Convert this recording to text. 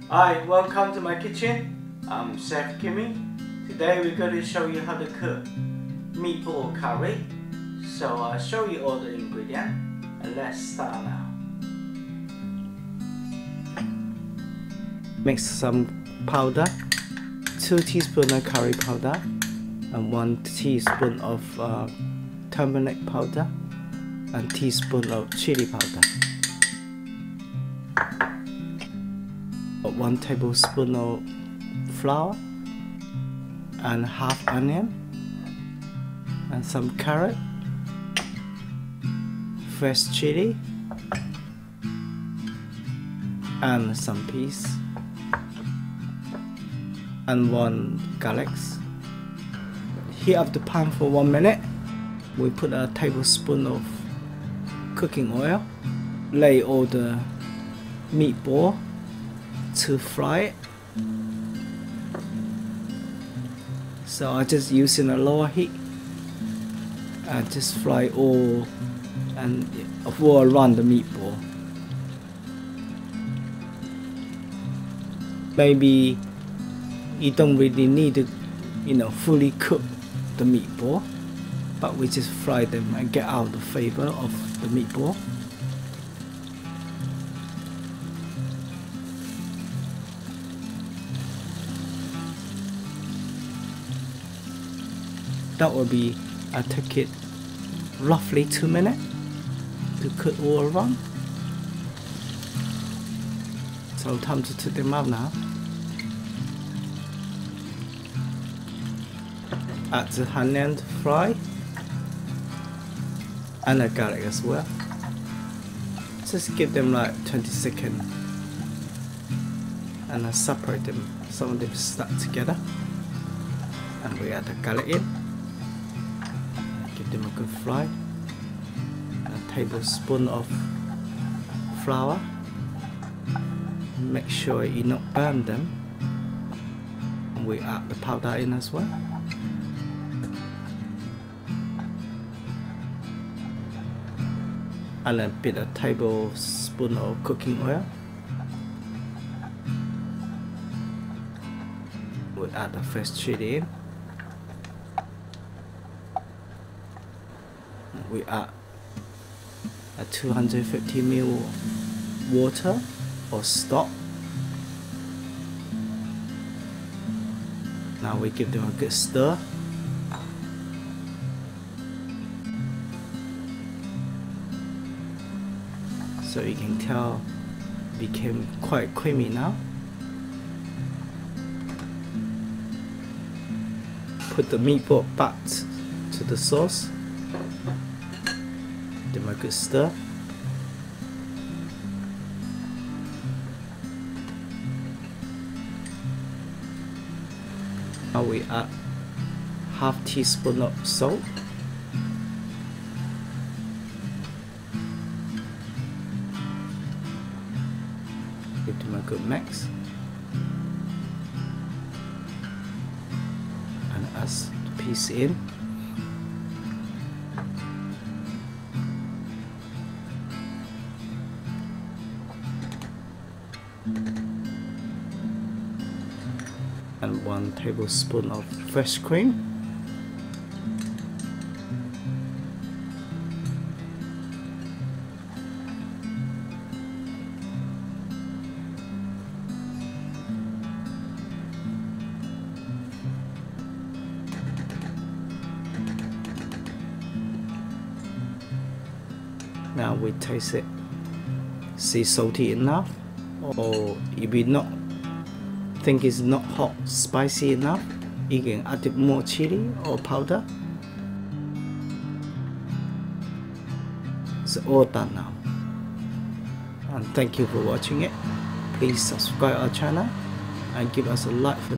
Hi, welcome to my kitchen. I'm Chef Kimmy. Today we're going to show you how to cook meatball curry. So I'll show you all the ingredients and let's start now. Mix some powder, 2 teaspoons of curry powder and 1 teaspoon of turmeric powder and teaspoon of chili powder. 1 tablespoon of flour and half onion and some carrot, fresh chili and some peas and 1 garlic. Heat up the pan for 1 minute. We put a tablespoon of cooking oil. Lay all the meatball to fry it. So I just using a lower heat and just fry all and all around the meatball. Maybe you don't really need to, fully cook the meatball, but we just fry them and get out the flavor of the meatball. That will be, I take it roughly 2 minutes to cook all around. So time to take them out now. Add the onion to fry and the garlic as well. Just give them like 20 seconds and I separate them, some of them stuck together, and we add the garlic in. Give them a good fry. A tablespoon of flour. Make sure you not burn them. And we add the powder in as well. And a bit of tablespoon of cooking oil. We add the fresh chili in. We add a 250 ml water or stock. Now we give them a good stir. So you can tell it became quite creamy now. Put the meatball back to the sauce. Give them a good stir. Now we add half teaspoon of salt. Give them a good mix. And add the piece in. And 1 tablespoon of fresh cream. Now we taste it. See salty enough, or if you not think it's not hot, spicy enough, you can add more chili or powder. It's all done now. And thank you for watching it. Please subscribe our channel and give us a like for